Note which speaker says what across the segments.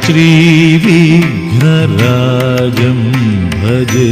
Speaker 1: श्रीविघ्नराजं भजे।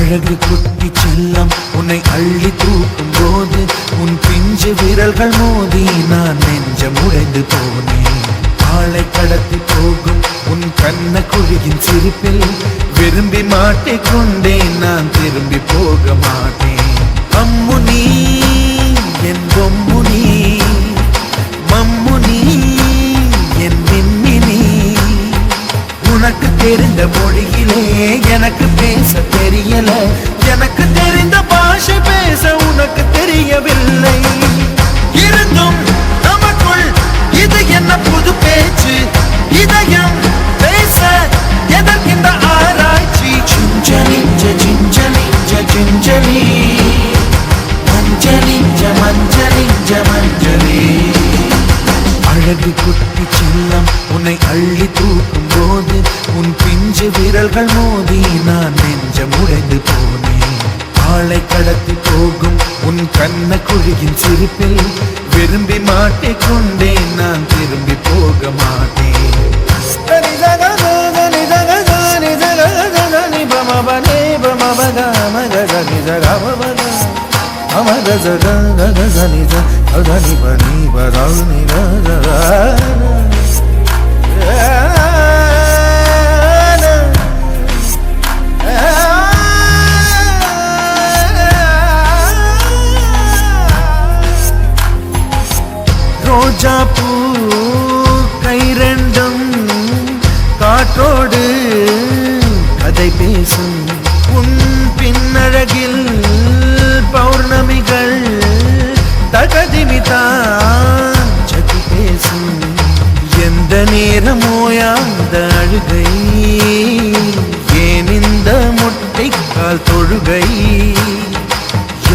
Speaker 2: அழகு குட்டி செல்லம் உன்னை அள்ளி தூக்கும் போது உன் பிஞ்சு விரல்கள் மோதி நான் நெஞ்சம் உடைந்து போனேன். ஆளை கடத்தி போகும் உன் கண்ண குழியின் சிரிப்பில் விரும்பி மாட்டிக்கொண்டேன், நான் திரும்பி போக மாட்டேன். அம்மு நீ என் பொம்மு நீ, மம்மு நீ என் மின்மினி. உனக்கு தெரிந்த மொழியிலே எனக்கு பேச தெரியல, எனக்கு தெரிந்த பாஷை பேச உனக்கு தெரியவில்லை. இருந்தும் நமக்குள் இது என்ன புது பேச்சு, இதயம் பேச எதற்கின்ற ஆராய்ச்சி. Gingelly gingelly gingelly மஞ்சளி மஞ்சளி மஞ்சளி. அழகு குட்டி செல்லம் உன்னை அள்ளி தூக்கும் போது உன் பிஞ்சு விரல்கள் மோதி நான் நெஞ்சம் உடைந்து போனேன். ஆளை கடத்தி போகும் உன் கண்ண குழியின் சிரிப்பில் விரும்பி மாட்டிக்கொண்டேன், நான் திரும்பி போக மாட்டேன். ரோஜா பூ கை ரெண்டும் காற்றோடு கதை பேசும், உன் பின்னழகில் பௌர்ணமிகள் தகதிமிதான் சதி பேசும். எந்த நேரமோயாந்த அழுகை, ஏன் இந்த முட்டைக்கால் தொழுகை.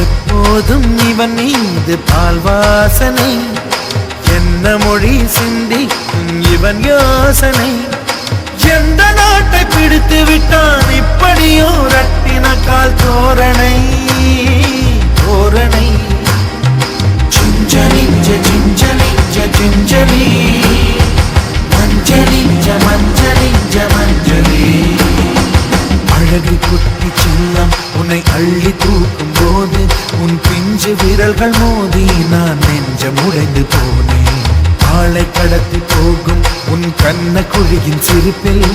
Speaker 2: எப்போதும் இவன் மீது பால் வாசனை, என்ன மொழி சிந்திக்கும் இவன் யோசனை. எந்த நாட்டை பிடித்து விட்டான் இப்படியோ ரட்டின கால் தோரணை தோரணை. Gingelly gingelly gingelly மஞ்சளி மஞ்சளி மஞ்சளி. அழகு குட்டி செல்லம் உன்னை அள்ளி தூக்கும் போது உன் பிஞ்சு விரல்கள் மோதி நான் நெஞ்சம் உடைந்து போனேன். ஆளை கடத்தி போகும் உன் கண்ண குழியின் சிரிப்பில்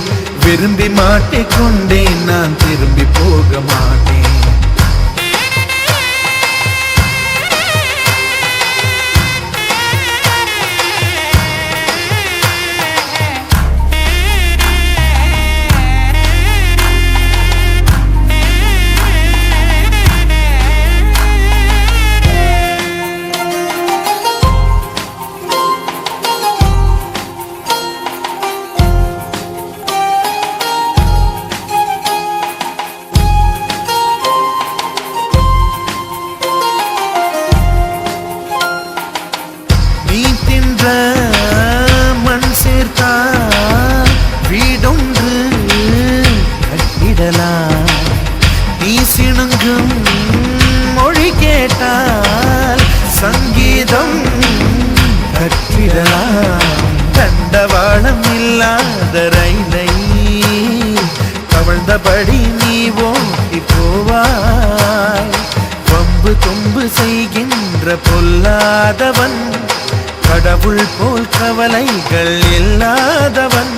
Speaker 2: விரும்பி மாட்டிக்கொண்டேன், நான் திரும்பி போக மாட்டேன். மண் சேர்த்தா வீடொன்று கட்டிடலாம், நீ சிணுங்கும் மொழி கேட்டால் சங்கீதம் கட்டிடலாம். தண்டவாளம் இல்லாத ரயிலை கவழ்ந்தபடி நீ ஓட்டி போவாய். வம்பு தொம்பு செய்கின்ற பொல்லாதவன், கடவுள் போல் கவலைகள் இல்லாதவன்.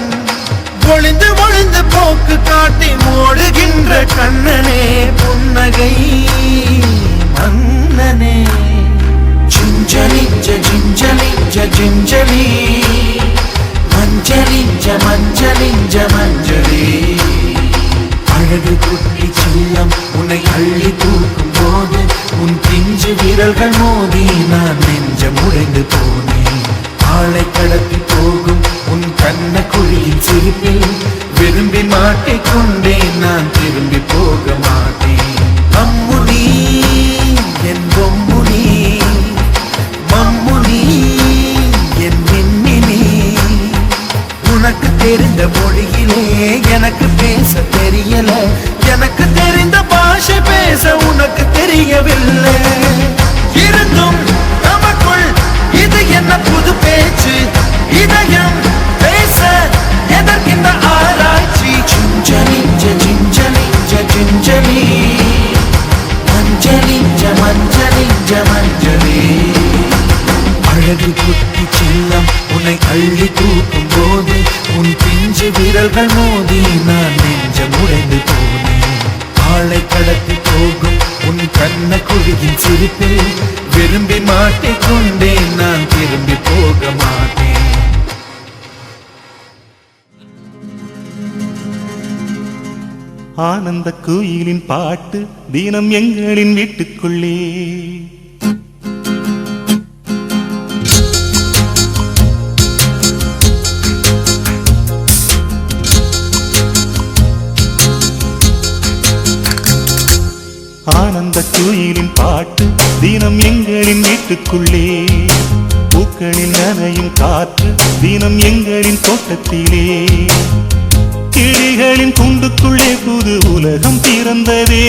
Speaker 2: ஒளிந்து ஒளிந்து போக்கு காட்டி ஓடுகின்ற கண்ணனே, புன்னகை மன்னனே. Gingelly gingelly gingelly மஞ்சளி மஞ்சளி மஞ்சளி. அழகு குட்டி செல்லம் உன்னை அள்ளி தூக்கும் போது உன் பிஞ்சு விரல்கள் மோதி நான் நெஞ்சம் உடைந்து போனேன். ஆளை கடத்தி போகும் உன் கண்ண குழியின் சிரிப்பில் விரும்பி மாட்டிக்கொண்டேன், நான் திரும்பி போக மாட்டேன். அம்மு நீ என் பொம்மு நீ, மம்மு நீ என் மின்மினி. உனக்கு தெரிந்த மொழியிலே எனக்கு பேச தெரியல, எனக்கு தெரிந்த பாஷை பேச உனக்கு தெரியவில்லை. இருந்தும் நமக்குள் இது என்ன புது பேச்சு, இதயம் பேச எதற்கின்ற ஆராய்ச்சி. சிஞ்சலி சிஞ்சலி சிஞ்சலி பிஞ்சு விரல்கள் மோதி நான் நெஞ்சம் உடைந்து போனேன். ஆளை கடத்தி போகும் உன் கண்ண குழியின் சிரிப்பில் விரும்பி மாட்டிக்கொண்டேன், நான் திரும்பி போக மாட்டேன்.
Speaker 3: ஆனந்த குயிலின் பாட்டு தினம் எங்களின் வீட்டுக்குள்ளே. ஆனந்த குயிலின் பாட்டு தினம் எங்களின் வீட்டுக்குள்ளே. பூக்களில் நனையும் காற்று தினம் எங்களின் தோட்டத்திலே. கிளிகளின் கூண்டுக்குள்ளே புது உலகம் பிறந்ததே.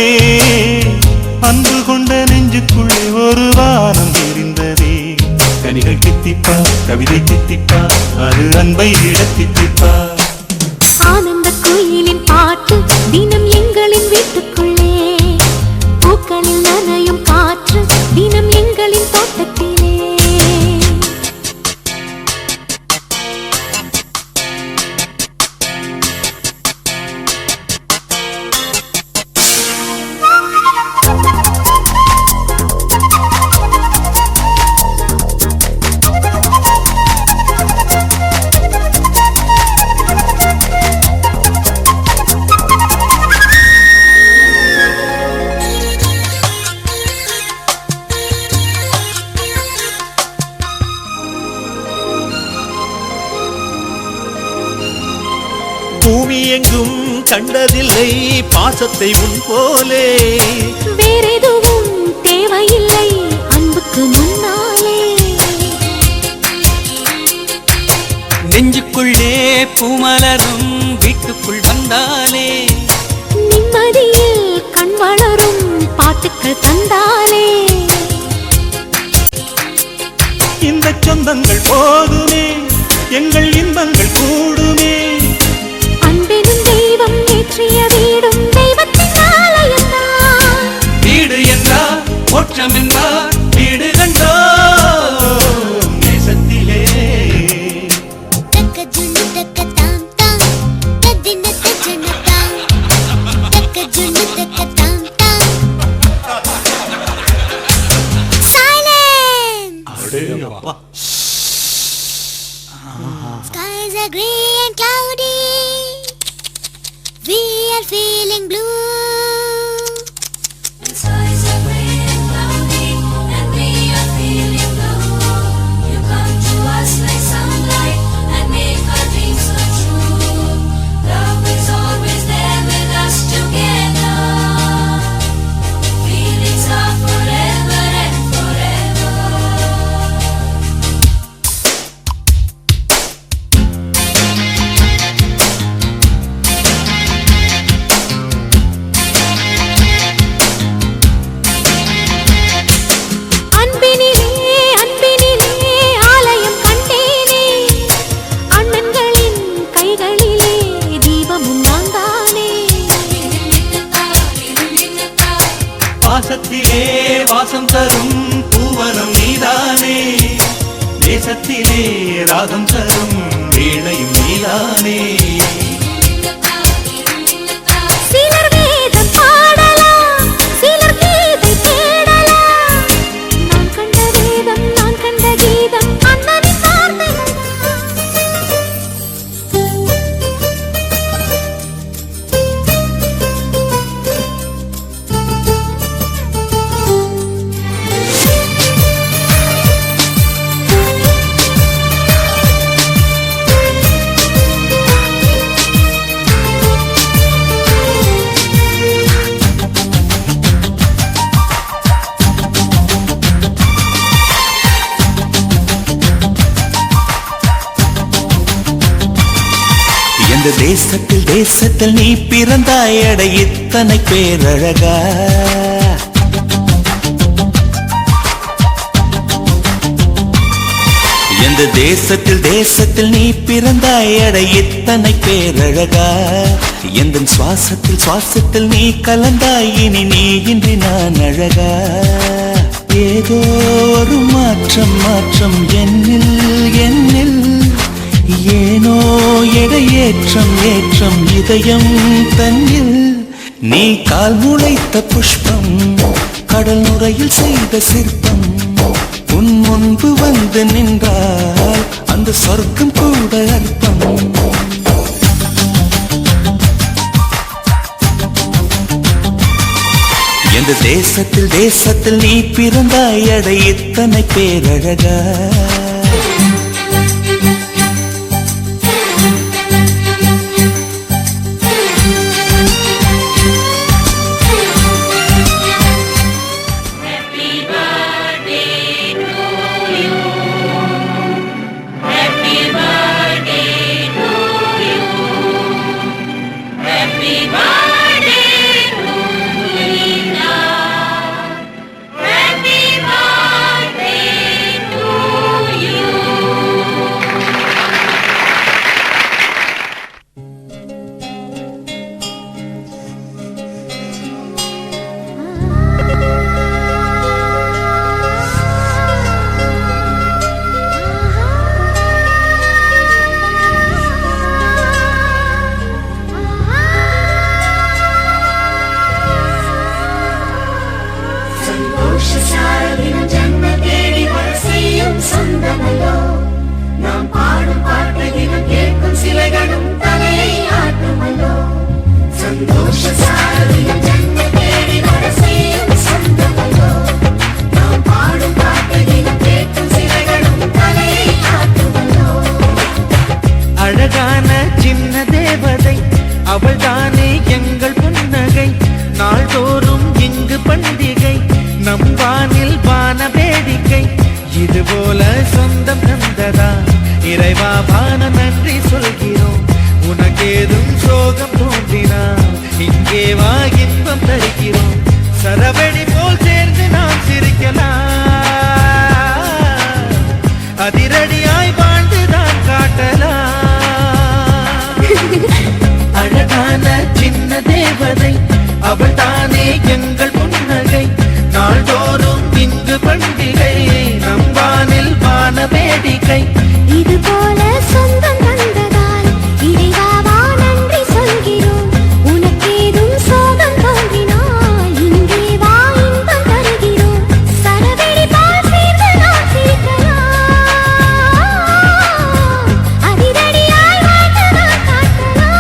Speaker 3: அன்பு கொண்ட நெஞ்சுக்குள்ளே ஒரு வானம் தெரிந்ததே. கனிகள் தித்திப்பா, கவிதை தித்திப்பா, அது அன்பை விட தித்திப்பா.
Speaker 4: ஆனந்த குயிலின் பாட்டு தினம் எங்களின் வீட்டுக்குள்ளே. பூக்களில் நனையும் காற்று தினம் எங்களின் தோட்டத்திலே.
Speaker 5: பூமி எங்கும் கண்டதில்லை பாசத்தை உன் போலே.
Speaker 4: வேறெதுவும் தேவையில்லை அன்புக்கு முன்னாலே.
Speaker 5: நெஞ்சுக்குள்ளே பூமலரும் வீட்டுக்குள் வந்தாலே.
Speaker 4: நிம்மதியில் கண் வளரும் பாட்டுக்கள் தந்தாலே.
Speaker 3: இந்த சொந்தங்கள் போதுமே, எங்கள் இன்பங்கள் கூடுமே.
Speaker 4: அன்பெனும் தெய்வம் ஏற்றிய வீடும் தெய்வத்தின் ஆலயம்தான்.
Speaker 5: வீடு என்றார் மோட்சம் என்றார் வீடு கண்டோ நேசத்திலே.
Speaker 4: Skies are grey and cloudy. We are feeling blue.
Speaker 6: Skies are grey and cloudy, and we are feeling blue. You come to us like sunlight and make our dreams come true. Love is always there with us together. Feelings are forever and forever.
Speaker 3: பாசத்திலே வாசம் தரும் பூவனம் நீதானே. தேசத்திலே ராகம் தரும் வீணையும் நீதானே.
Speaker 4: சிலர் வேதம் பாடலாம், சிலர் கீதை தேடலாம். நான் கண்ட வேதம், நான் கண்ட கீதம் அண்ணனின் வார்த்தைகள்.
Speaker 2: இந்த தேசத்தில் தேசத்தில் நீ பிறந்தாய், அட இத்தனை பேரழகா. எந்த தேசத்தில் தேசத்தில் நீ பிறந்தாய், அட இத்தனை பேரழகா. எந்த சுவாசத்தில் சுவாசத்தில் நீ கலந்தாய், இனி நீ இன்றி நான் அழகா. ஏதோ ஒரு மாற்றம் மாற்றம் என்னில் என்னில் ஏனோ எடை ஏற்றம் ஏற்றம் இதயம் தன்னில் நீ கால் முளைத்த புஷ்பம் கடல் நுரையில் செய்த சிற்பம் உன் முன்பு வந்து நின்றால் அந்த சொர்க்கம் கூட அற்பம் எந்த தேசத்தில் தேசத்தில் நீ பிறந்தாய் அட இத்தனை பேரழகா அழகான சின்ன தேவதை அவள் தானே எங்கள் புன்னகை நாள்தோறும் இங்கு பண்டிகை நம் வானில் வான வேடிக்கை இதுபோல சொந்தம் தந்ததா இறைவா வான நன்றி சொல்கிறோம் உனக்கேதும் சோகம் தோன்றினால் இங்கே வா இன்பம் தருகிறோம் சரவெடி போல் சேர்ந்து நாம் சிரிக்கலாம் அதிரடியாய் வாழ்ந்துதான் காட்டலாம் அழகான சின்ன தேவதை அவள் தானே எங்கள் புன்னகை நாள்தோறும் இங்கு பண்டிகை நம் வானில் வான வேடிக்கை
Speaker 4: இது போல சொந்தம் தந்ததால் இறைவா நன்றி சொல்கிறோம் உனக்கேதும் சோகம் தோன்றினால் இங்கே வா இன்பம் தருகிறோம் சரவெடி போல் சேர்ந்து நாம் சிரிக்கலாம் அதிரடியாய் வாழ்ந்துதான் காட்டலாம்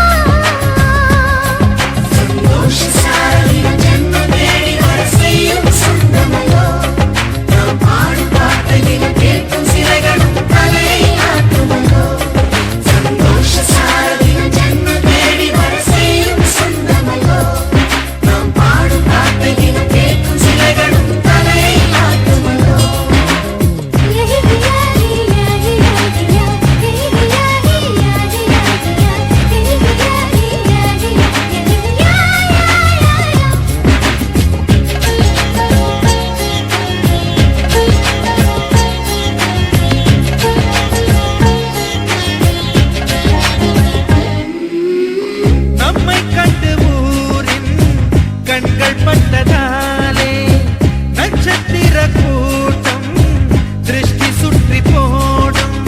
Speaker 2: நம்மை கண்டு ஊரின் கண்கள் பட்டதாலே நட்சத்திர கூட்டம் திருஷ்டி சுற்றி போடும்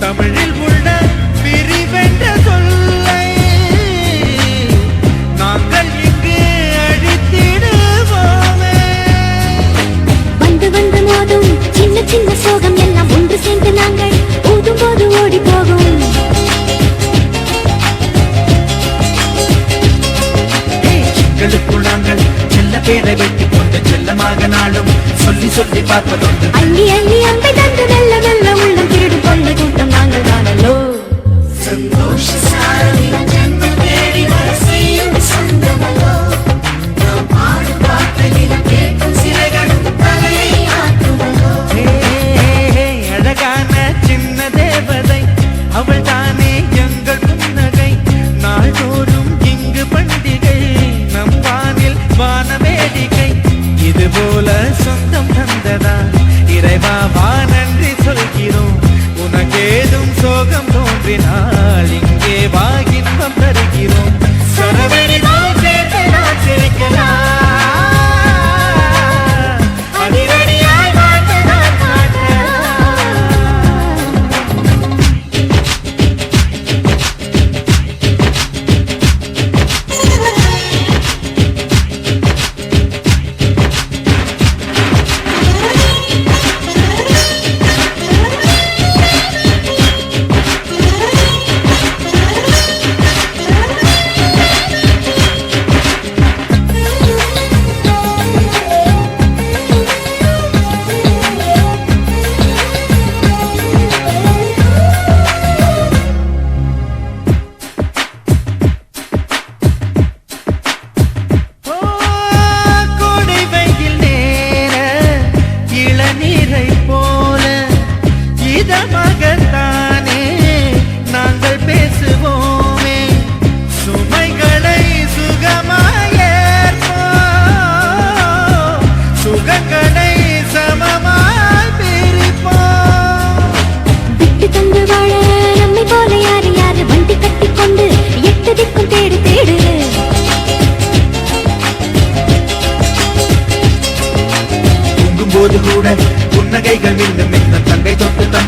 Speaker 2: தமிழில் உள்ள பிரிவென்ற சொல்லை நாங்கள் இங்கு அழித்திடுவோமே
Speaker 4: வந்து வந்து மோதும் சின்ன சின்ன சோகம் எல்லாம் ஒன்று சேர்ந்து நாங்கள் ஊதும் போது ஓடி போகும்
Speaker 2: சிங்களுக்குள் நாங்கள் செல்ல பேரை வைத்துக் கொண்டு செல்லமாக நாளும் சொல்லி சொல்லி பார்ப்பதொன்று
Speaker 4: அள்ளி அள்ளி அம்பை தந்து மெல்ல மெல்ல உள்ளம் திருடு கொள்ள கூட்டம் நாங்கள் தானல்லோ
Speaker 2: அழகான சின்ன தேவதை அவள் தானே எங்கள் புன்னகை நாள்தோறும் இங்கு பண்டிகை நம் வானில் வான வேடிக்கை இதுபோல சொந்தம் தந்ததா இறைவா வான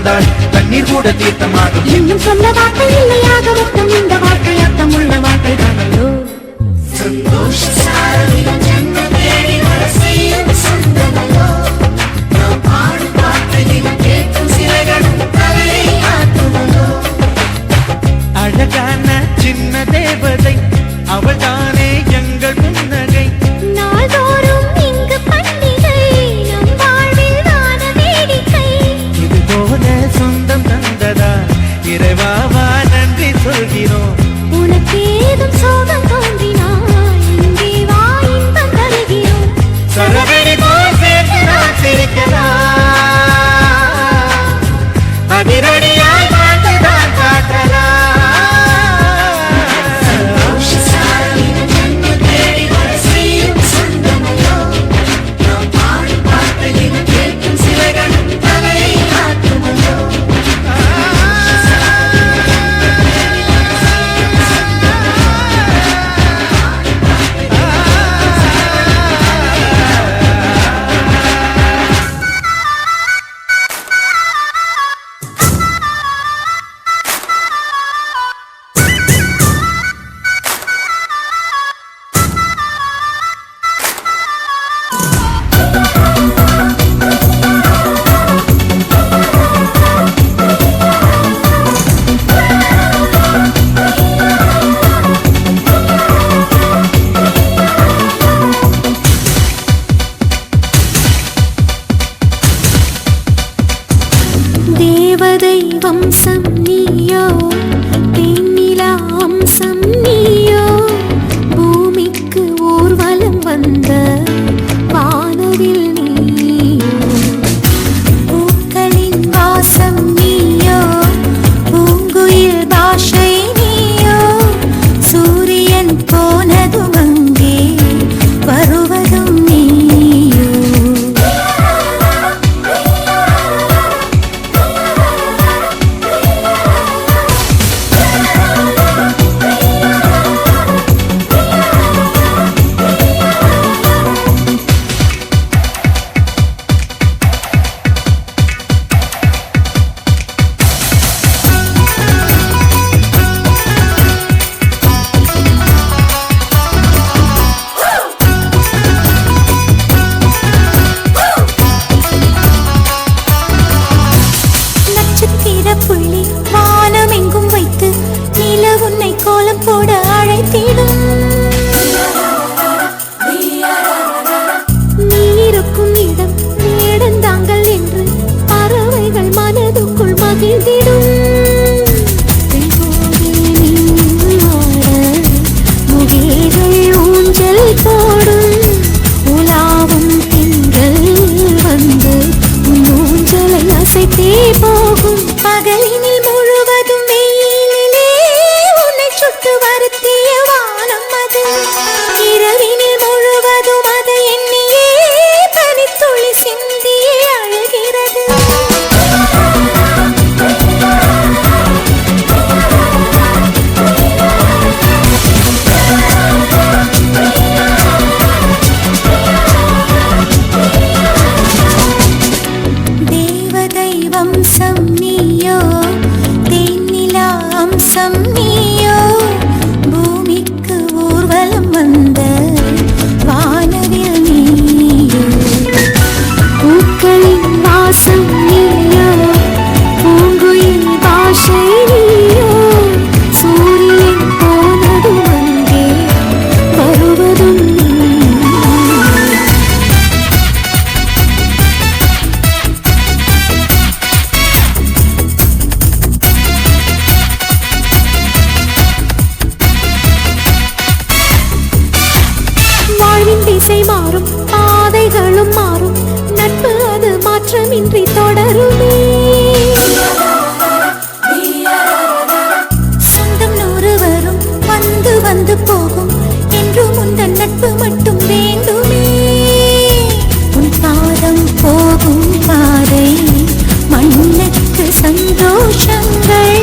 Speaker 2: வந்தாள் தண்ணீர் கூட தீர்த்தமாகும்.
Speaker 4: இன்னும் சொல்ல வார்த்தை இல்லையாக மொத்தம் இந்த வாழ்க்கை அர்த்தம் உள்ள வாழ்க்கை தானோ.
Speaker 6: சந்தோஷ சாரதிகள் ஜன்ம தேடி வர செய்யும் சொந்தமல்லோ. நாம் பாடும் பாட்டையும் கேட்கும் சிலைகளும் தலையை ஆட்டுமல்லோ.
Speaker 2: அழகான சின்ன தேவதை அவள் தானே எங்கள் புன்னகை.
Speaker 4: நாள்தோறும் இங்கு பண்டிகை நம் வாழ்வில் வான வேடிக்கை.
Speaker 2: இது போல சொந்தம் தந்ததா இறைவாவா நன்றி சொல்கிறோம்.
Speaker 4: உனக்கேதும் சோகம் தோன்றினாய் இங்கே வா இன்பம் தருகிறோம்.
Speaker 2: சரவெடி போல் சேர்த்து நான் சிரிக்கலாம். அதிரடியாய் வாழ்ந்துதான் காட்டலாம்.
Speaker 6: சந்தோஷ சாரதிகள் ஜன்ம தேடி வர செய்யும் சொந்தமல்லோ. நாம் பாடும் பாட்டையும் கேட்கும் சிலைகளும் தலையை ஆட்டுமல்லோ.
Speaker 4: தேவதை வம்சம் நீயோ தேனிலா அம்சம் நீயோ பூமிக்கு ஊர்வலம் வந்த வானவில் நீயோ பூக்களின் வாசம் நீயோ பூங்குயில் பாஷை நீயோ சூரியன் போனதும் அங்கே வருவதும் நீயோ. நட்சத்திர புள்ளி வானம் எங்கும் வைத்து நில உன்னை கோலம் போட அழைத்திடும். நீ இருக்கும் இடம் வேடந்தாங்கள் என்று பறவைகள் மனதுக்குள் மகிழ்ந்திடும். முகில்கள் ஊஞ்சல் போடும் உலாவும் திங்கள் வந்து ஊஞ்சலை அசைத்தே போகும். பகலினில் முழுவதும் வெயிலிலே உன்னை சுட்டு வருத்திய வானம் அது. இரவினில் முழுவதும் அதை எண்ணியே பனித்துளி சிந்தியே அழுகிறது. தேவதை வம்சம் நீயோ தேனிலா அம்சம் நீயோ பூமிக்கு ஊர்வலம் வந்த வானவில் நீயோ பூக்களின் வாசம் நீயோ பூங்குயில் பாஷை நீயோ சூரியன் போனதும் அங்கே வருவதும் நீயோ. வாழ்வின் திசை மாறும் பாதைகளும் மாறும் நட்பு அது மாற்றமின்றி தொடருமே. சொந்தம் நூறு வரும் வந்து வந்து போகும் என்றும் உந்தன் நட்பு மட்டும் வேண்டுமே. உன் பாதம் போகும் பாதை மண்ணுக்கு சந்தோஷங்கள்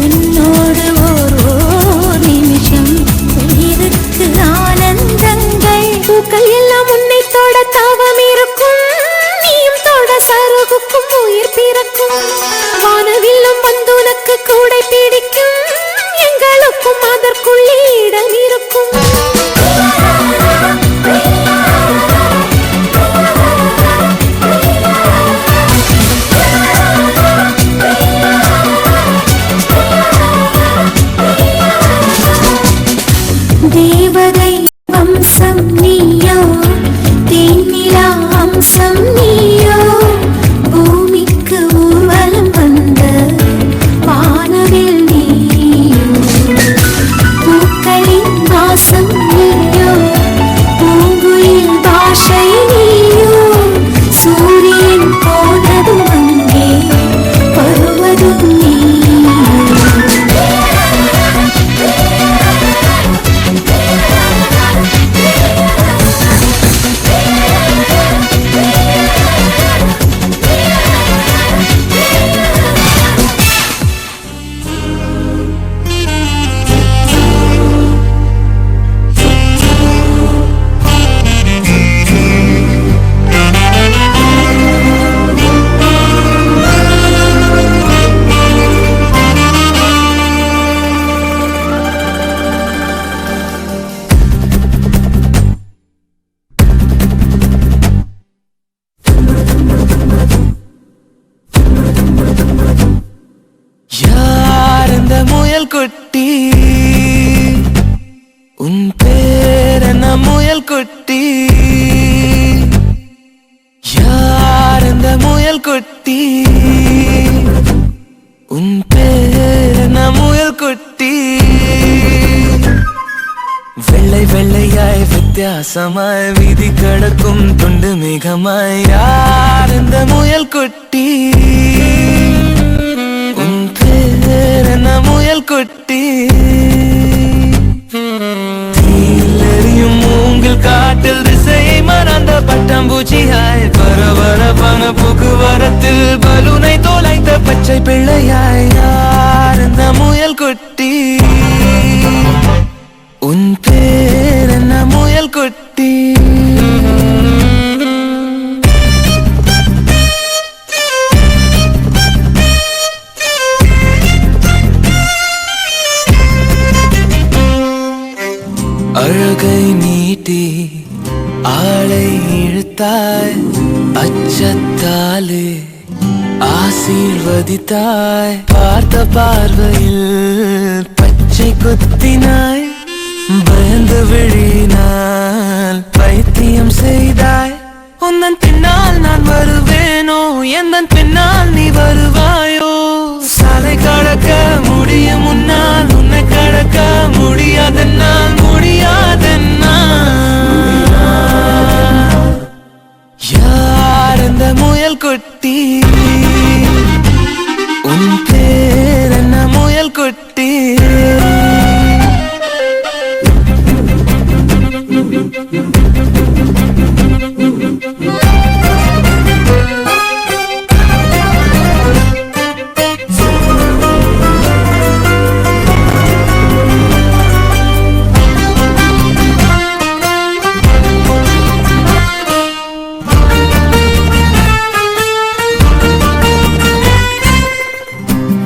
Speaker 4: உன்னோடு ஓர் நிமிஷம் உயிருக்கு ஆனந்தங்கள். பூக்கள் எல்லாம் உன்னை தொட தவம் இருக்கும் நீயும் தொட சருக
Speaker 2: வெள்ளை வெள்ளையாய் வித்தியாசமாய் வீதி கடக்கும் துண்டு மேகமாய் யார் இந்த முயல் குட்டி உன் பேர் என்ன முயல் குட்டி தீலெறியும் மூங்கில் காட்டில் திசையை மறந்த பட்டாம்பூச்சியாய் பரபரப்பான போக்குவரத்தில் பலூனை தோலைத்த பச்சை பிள்ளையாய் யார் இந்த முயல் குட்டி உன் பேர் என்ன முயல் குட்டி அழகை நீட்டி ஆளை இழுத்தாய் அச்சத்தாலே ஆசீர்வதித்தாய் பார்த்த பார்வையில் பச்சை குத்தினாய் பயந்து விழினால் பைத்தியம் செய்தாய் உந்தன் பின்னால் நான் வருவேனோ எந்தன் பின்னால் நீ வருவாயோ சாலை கடக்க முடியும் முன்னால் உன்னை கடக்க முடியாதென்னால் யார் இந்த முயல் குட்டி உன் பேர் என்ன முயல் குட்டி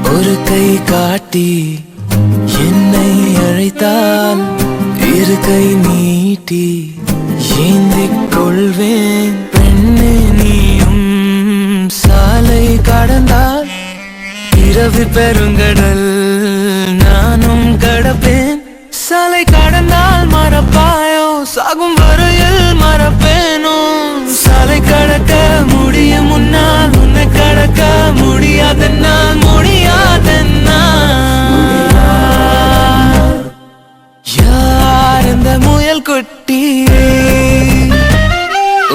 Speaker 2: ஒரு கை காட்டி என்னை அழைத்தால் இரு கை நீட்டி ஏந்திக் கொள்வேன் பெண்ணே நீயும் சாலை கடந்தால் இரவு பெருங்கடல் நானும் கடப்பேன் சாலை கடந்தால் மறப்பாயோ சாகும் வரையில் மறப்பேனோ சாலை கடக்க முடியும் முன்னால் உன்னை கடக்க முடியாதென்னால் யார் இந்த முயல் குட்டி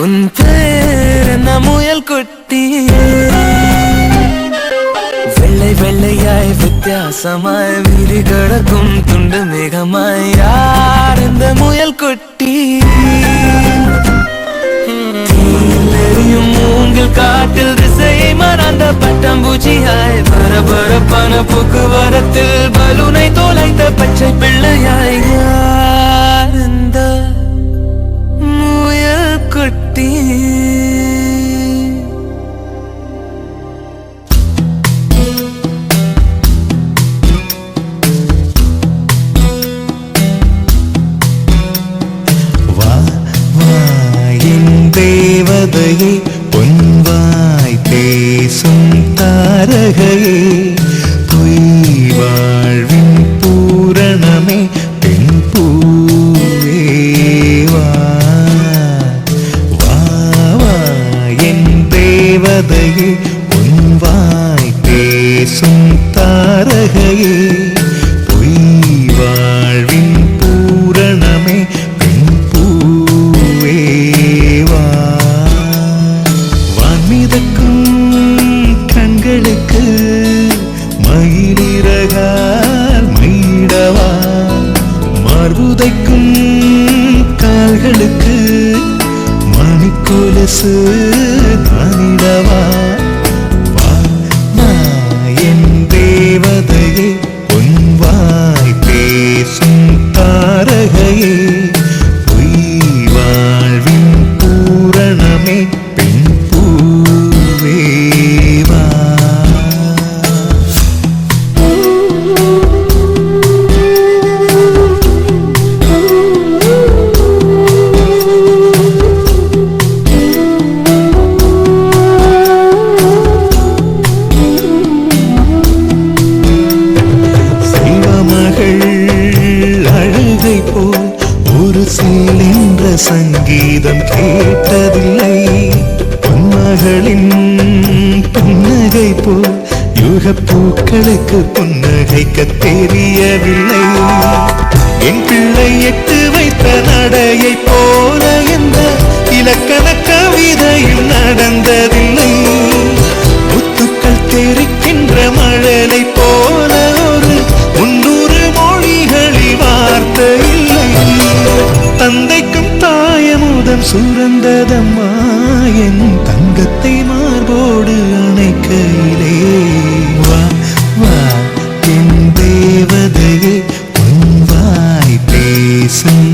Speaker 2: உன் பேர் என்ன முயல் குட்டி வெள்ளை வெள்ளையாய் வித்தியாசமாய் வீதி கடக்கும் துண்டு மேகமாய் யார் இந்த முயல் குட்டி தீலெறியும் மூங்கில் காட்டில் திசையை மறந்த பட்டாம்பூச்சியாய் பரபரப்பான போக்குவரத்தில் பலூனை தோலைத்த பச்சை பிள்ளையாய் யார் இந்த முயல் குட்டி
Speaker 1: தேவதையே பொன்வாய் பேசும் தாரகையே பொய் வாழ்வின் பூரணமே பெண் பூவேவா வா என் தேவதையே பொன்வாய் பேசும் தாரகையே பொய் வாழ்வின் பூரணமே பெண் பூவேவா வான்மிதக்கும் கண்களுக்கு மயிலிறகால் மயிடவா மார்புதைக்கும் கால்களுக்கு மணிக்கொலுசு நானிடவா வா என் தேவதையே பொன்வாய் பேசும் தாரகையே பொய் வாழ்வின் பூரணமே பெண் பூவேவா அழுகை போல் ஒரு செல்கின்ற சங்கீதம் கேட்டதில்லை பொன்மகளின் புன்னகை போல் யுகப்பூக்களுக்கு புன்னகைக்க தெரியவில்லை என் பிள்ளை எட்டு வைத்த சுரந்ததம்மா என் தங்கத்தை மார்போடு அணைக்கையிலே வா வா என் தேவதையே உன் வாய் பேசும்